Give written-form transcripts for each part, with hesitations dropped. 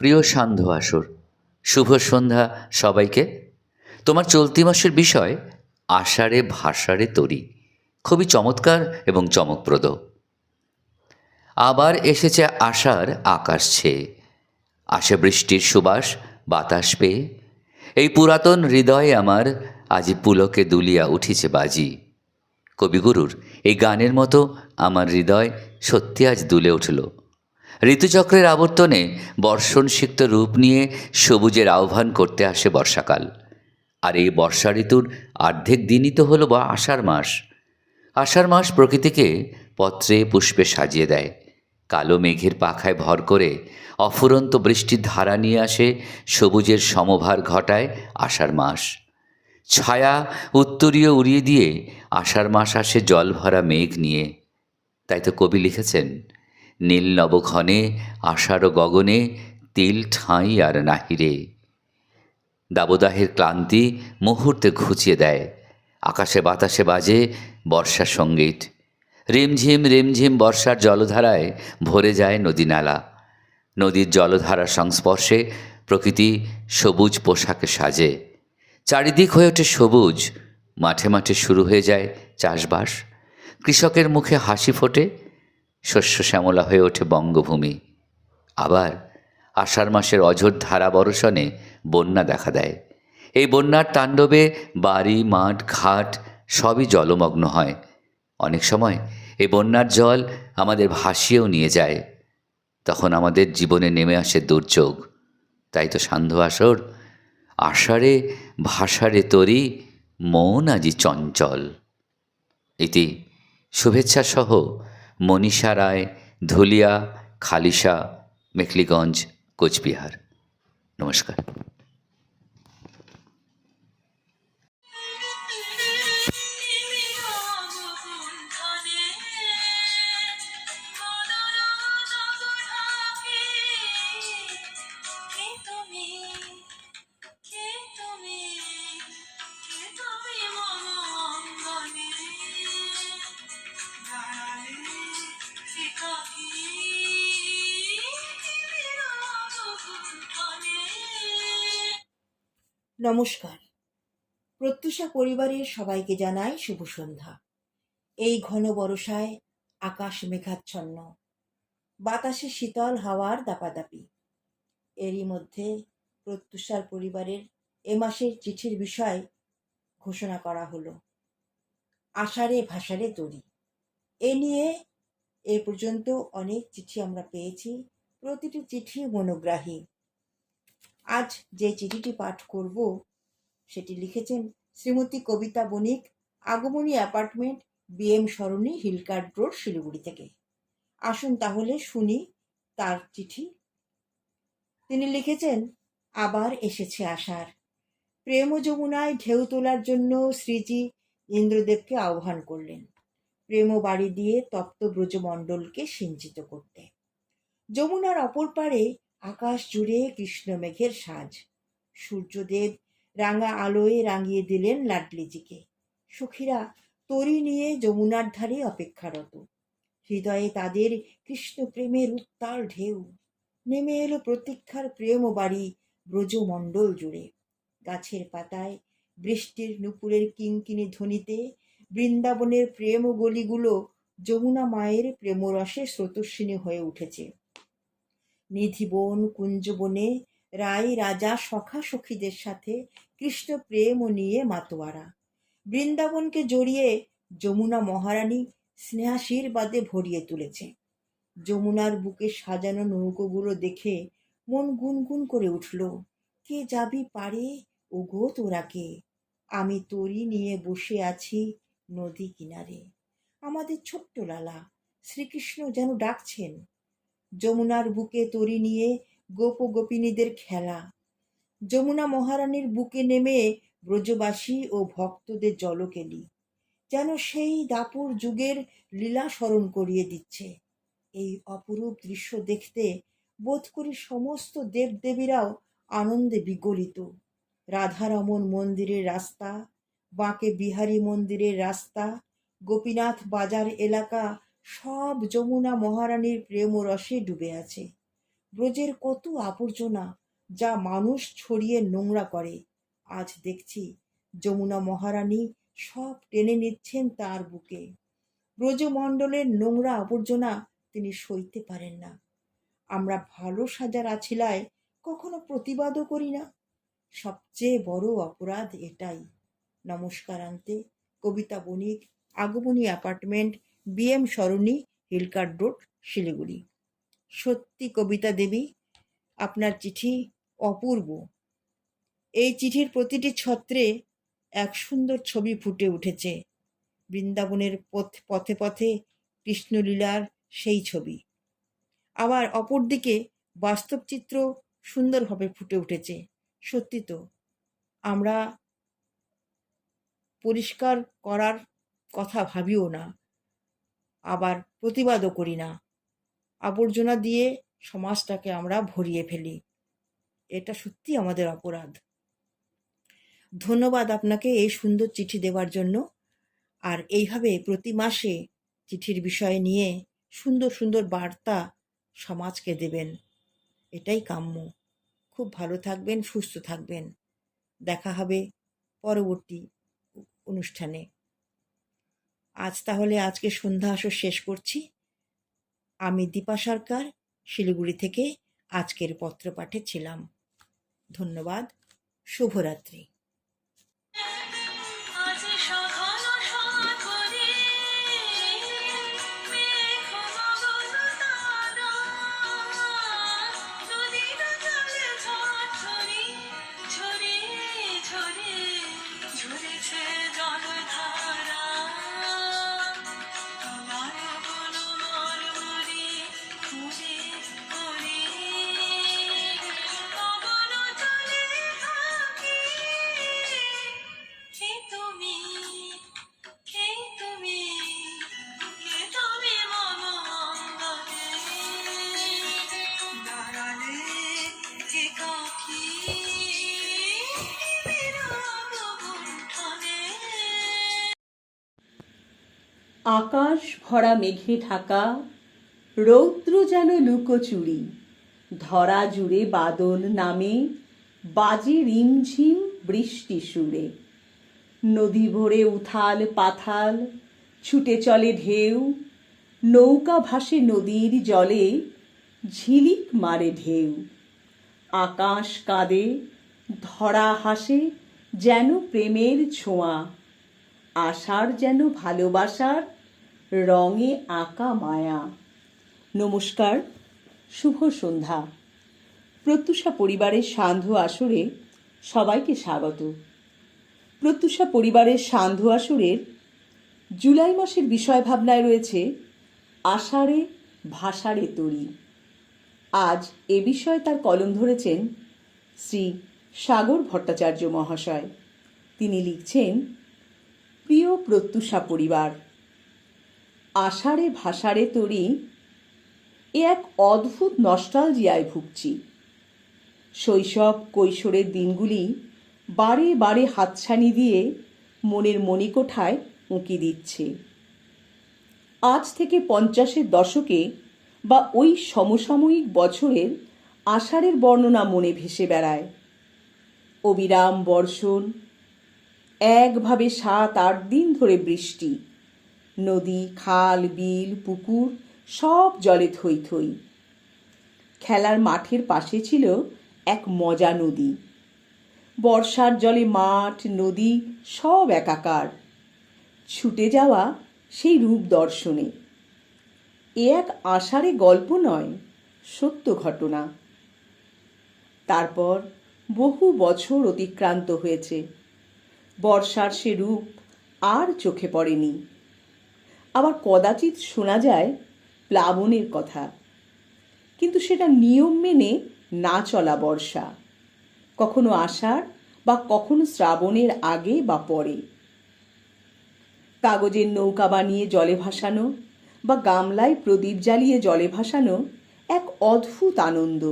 প্রিয় সান্ধ্য আসর, শুভ সন্ধ্যা সবাইকে। তোমার চলতি মাসের বিষয় আষাঢ়ে ভাষাঢ়ে তরি, খুবই চমৎকার এবং চমকপ্রদ। আবার এসেছে আষাঢ় আকাশ ছেয়ে, আসে বৃষ্টির সুবাস বাতাস পেয়ে। এই পুরাতন হৃদয়ে আমার আজি পুলকে দুলিয়া উঠিছে বাজি। কবিগুরুর এই গানের মতো আমার হৃদয় সত্যি আজ দুলে উঠল। ঋতুচক্রের আবর্তনে বর্ষণসিক্ত রূপ নিয়ে সবুজের আহ্বান করতে আসে বর্ষাকাল। আর এই বর্ষা ঋতুর অর্ধেক দিনই তো হলো বা আষাঢ় মাস। আষাঢ় মাস প্রকৃতিকে পত্রে পুষ্পে সাজিয়ে দেয়। কালো মেঘের পাখায় ভর করে অফুরন্ত বৃষ্টির ধারা নিয়ে আসে, সবুজের সমভার ঘটায় আষাঢ় মাস। ছায়া উত্তরীয় উড়িয়ে দিয়ে আষাঢ় মাস আসে জল ভরা মেঘ নিয়ে। তাই তো কবি লিখেছেন, নীল নবঘনে আষাঢ় গগনে তিল ঠাঁই আর নাহিরে। দাবদাহের ক্লান্তি মুহূর্তে ঘুচিয়ে দেয়, আকাশে বাতাসে বাজে বর্ষার সঙ্গীত। রিমঝিম রিমঝিম বর্ষার জলধারায় ভরে যায় নদী নালা। নদীর জলধারার সংস্পর্শে প্রকৃতি সবুজ পোশাকে সাজে, চারিদিক হয়ে ওঠে সবুজ। মাঠে মাঠে শুরু হয়ে যায় চাষবাস, কৃষকের মুখে হাসি ফোটে, শস্য শ্যামলা হয়ে ওঠে বঙ্গভূমি। আবার আষাঢ় মাসের অঝোর ধারা বর্ষণে বন্যা দেখা দেয়। এই বন্যার তাণ্ডবে বাড়ি মাঠ ঘাট সবই জলমগ্ন হয়। অনেক সময় এই বন্যার জল আমাদের ভাসিয়েও নিয়ে যায়। তখন আমাদের জীবনে নেমে আসে দুর্যোগ। তাই তো সান্ধ্য আসর, আষাঢ়ে ভাষাঢ়ে তরি, মন আজি চঞ্চল। ইতি শুভেচ্ছা সহ মনীষা রায়, ধুলিয়া, খালিশা, মেখলিগঞ্জ, কোচবিহার। নমস্কার। নমস্কার। প্রত্যুষা পরিবারের সবাইকে জানাই শুভ সন্ধ্যা। এই ঘন বর্ষায় আকাশ মেঘাচ্ছন্ন, বাতাসে শীতল হাওয়ার দাপাদাপি। এরই মধ্যে প্রত্যুষার পরিবারের এ মাসের চিঠির বিষয় ঘোষণা করা হলো, আষাঢ়ে ভাষাঢ়ে তরি। এ নিয়ে এ পর্যন্ত অনেক চিঠি আমরা পেয়েছি, প্রতিটি চিঠি মনোগ্রাহী। আজ যে চিঠিটি পাঠ করব সেটি লিখেছেন শ্রীমতী কবিতা বণিক, আগমনী অ্যাপার্টমেন্ট, বিএম সরণি, হিলকার্ট রোড, শিলিগুড়ি থেকে। আসুন তাহলে শুনি তার চিঠি। তিনি লিখেছেন, আবার এসেছে আষাঢ়। প্রেম যমুনায় ঢেউ তোলার জন্য শ্রীজি ইন্দ্রদেবকে আহ্বান করলেন, প্রেম বাড়ি দিয়ে তপ্ত ব্রজমণ্ডলকে সিঞ্চিত করতে। যমুনার অপর পারে আকাশ জুড়ে কৃষ্ণ মেঘের সাজ। সূর্যদেব রাঙা আলোয় রাঙিয়ে দিলেন লাডলিজিকে। সখীরা তরি নিয়ে যমুনার ধারে অপেক্ষারত। হৃদয়ে তাদের কৃষ্ণ প্রেমের উত্তাল ঢেউ। নেমে এলো প্রতীক্ষার প্রেম বাড়ি ব্রজমণ্ডল জুড়ে। গাছের পাতায় বৃষ্টির নুপুরের কিঙ্কিনি ধ্বনিতে বৃন্দাবনের প্রেম গলিগুলো যমুনা মায়ের প্রেমরসে স্রোতস্বিনী হয়ে উঠেছে। নিধিবন কুঞ্জবনে রাই রাজা সখা সখীদের সাথে কৃষ্ণ প্রেম নিয়ে মাতোয়ারা। বৃন্দাবনকে জড়িয়ে যমুনা মহারানী স্নেহাশীর্বাদে ভরিয়ে তুলেছে। যমুনার বুকে সাজানো নৌকোগুলো দেখে মন গুনগুন করে উঠল, কে যাবি পারে ওগো তোরা কে? আমি তরি নিয়ে বসে আছি নদী কিনারে। আমাদের ছোট্ট লালা শ্রীকৃষ্ণ যেন ডাকছেন। যমুনার বুকে তরি নিয়ে গোপ গোপিনীদের খেলা। যমুনা মহারানীর বুকে নেমে ব্রজবাসী ও ভক্তদের জলকেলি যেন সেই দাপুর যুগের লীলা স্মরণ করিয়ে দিচ্ছে। এই অপরূপ দৃশ্য দেখতে বোধ করি সমস্ত দেবদেবীরাও আনন্দে বিগলিত। রাধারমন মন্দিরের রাস্তা, বাঁকে বিহারী মন্দিরের রাস্তা, গোপীনাথ বাজার এলাকা সব যমুনা মহারানীর প্রেম রসে ডুবে আছে। ব্রজের কত আবর্জনা যা মানুষ ছড়িয়ে নোংরা করে, আজ দেখছি যমুনা মহারানী সব টেনে নিচ্ছেন তার বুকে। ব্রজমণ্ডলের নোংরা আবর্জনা তিনি সইতে পারেন না। আমরা ভালো সাজার আছিলায় কখনো প্রতিবাদও করি না। সবচেয়ে বড় অপরাধ এটাই। নমস্কারান্তে, কবিতা বণিক, আগমনী অ্যাপার্টমেন্ট, BM সরণি, হিলকার্ট রোড, শিলিগুড়ি। সত্যি কবিতা দেবী, আপনার চিঠি অপূর্ব। এই চিঠির প্রতিটি ছত্রে এক সুন্দর ছবি ফুটে উঠেছে, বৃন্দাবনের পথে পথে কৃষ্ণলীলার সেই ছবি। আবার অপরদিকে বাস্তব চিত্র সুন্দরভাবে ফুটে উঠেছে। সত্যি তো, আমরা পরিষ্কার করার কথা ভাবিও না, আবার প্রতিবাদও করি না। আবর্জনা দিয়ে সমাজটাকে আমরা ভরিয়ে ফেলি। এটা সত্যি আমাদের অপরাধ। ধন্যবাদ আপনাকে এই সুন্দর চিঠি দেওয়ার জন্য। আর এইভাবে প্রতি মাসে চিঠির বিষয় নিয়ে সুন্দর সুন্দর বার্তা সমাজকে দেবেন, এটাই কাম্য। খুব ভালো থাকবেন, সুস্থ থাকবেন। দেখা হবে পরবর্তী অনুষ্ঠানে। আজ তাহলে আজকে সন্ধ্যা আসর শেষ করছি। আমি দীপা সরকার, শিলিগুড়ি থেকে আজকের পত্রপাঠে ছিলাম। ধন্যবাদ। শুভরাত্রি। আকাশ ভরা মেঘে ঢাকা, রৌদ্র যেন লুকোচুরি, ধরা জুড়ে বাদল নামে, বাজে রিমঝিম বৃষ্টি সুরে। নদী ভরে উথাল পাথাল, ছুটে চলে ঢেউ, নৌকা ভাসে নদীর জলে, ঝিলিক মারে ঢেউ। আকাশ কাঁদে, ধরা হাসে, যেন প্রেমের ছোঁয়া, আশার যেন ভালোবাসার রঙে আঁকা মায়া। নমস্কার, শুভ সন্ধ্যা। প্রত্যুষা পরিবারের সান্ধ্য আসরে সবাইকে স্বাগত। প্রত্যুষা পরিবারের সান্ধ্য আসরের জুলাই মাসের বিষয় ভাবনায় রয়েছে আষাঢ়ে ভাষারে তরি। আজ এ বিষয়ে তার কলম ধরেছেন শ্রী সাগর ভট্টাচার্য মহাশয়। তিনি লিখছেন, প্রিয় প্রত্যুষা পরিবার, আষাঢ়ে ভাষারে তরি এ এক অদ্ভুত নস্টালজিয়ায় ভুগছি। শৈশব কৈশোরের দিনগুলি বারে বারে হাতছানি দিয়ে মনের মণিকোঠায় উঁকি দিচ্ছে। আজ থেকে 50-এর দশকে বা ওই সমসাময়িক বছরের আষাঢ়ের বর্ণনা মনে ভেসে বেড়ায়। অবিরাম বর্ষণ, একভাবে 7-8 দিন ধরে বৃষ্টি, নদী, খাল, বিল, পুকুর সব জলে থই থই। খেলার মাঠের পাশে ছিল এক মজা নদী। বর্ষার জলে মাঠ, নদী সব একাকার। ছুটে যাওয়া সেই রূপ দর্শনে। এ এক আষাঢ়ে গল্প নয়, সত্য ঘটনা। তারপর বহু বছর অতিক্রান্ত হয়েছে, বর্ষার সে রূপ আর চোখে পড়েনি। আবার কদাচিৎ শোনা যায় প্লাবনের কথা, কিন্তু সেটা নিয়ম মেনে না চলা বর্ষা, কখনো আষাঢ় বা কখনো শ্রাবণের আগে বা পরে। কাগজের নৌকা বানিয়ে জলে ভাসানো বা গামলায় প্রদীপ জ্বালিয়ে জলে ভাসানো এক অদ্ভুত আনন্দ।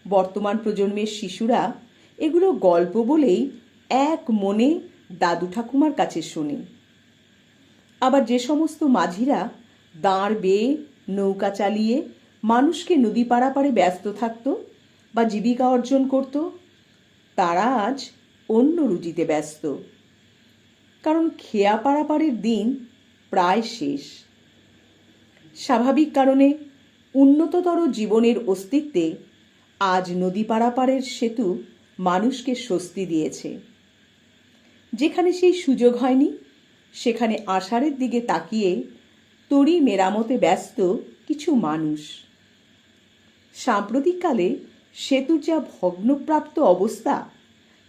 বর্তমান প্রজন্মের শিশুরা এগুলো গল্প বলেই এক মনে দাদু ঠাকুমার কাছে শোনে। আবার যে সমস্ত মাঝিরা দাঁড় বেয়ে নৌকা চালিয়ে মানুষকে নদী পারাপারে ব্যস্ত থাকত বা জীবিকা অর্জন করত, তারা আজ অন্য রুজিতে ব্যস্ত। কারণ খেয়া পারাপারের দিন প্রায় শেষ। স্বাভাবিক কারণে উন্নততর জীবনের অস্তিত্বে আজ নদী পারাপারের সেতু মানুষকে স্বস্তি দিয়েছে। যেখানে সেই সুযোগ হয়নি, সেখানে আষাঢ়ের দিকে তাকিয়ে তরি মেরামতে ব্যস্ত কিছু মানুষ। সাম্প্রতিককালে সেতুর যা ভগ্নপ্রাপ্ত অবস্থা,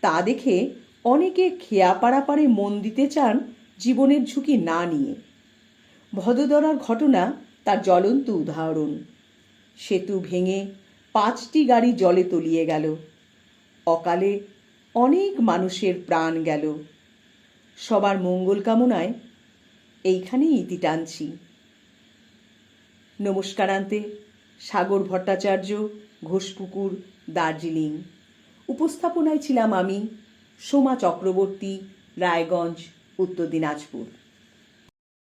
তা দেখে অনেকে খেয়া পারাপারে মন দিতে চান জীবনের ঝুঁকি না নিয়ে। ভদোদরার ঘটনা তার জ্বলন্ত উদাহরণ। সেতু ভেঙে 5টি গাড়ি জলে তলিয়ে গেল। অকালে অনেক মানুষের প্রাণ গেল। সবার মঙ্গল কামনায় এইখানেই ইতি টানছি। নমস্কারান্তে, সাগর ভট্টাচার্য, ঘোষপুকুর, দার্জিলিং। উপস্থাপনায় ছিলাম আমি, সোমা চক্রবর্তী, রায়গঞ্জ, উত্তর দিনাজপুর।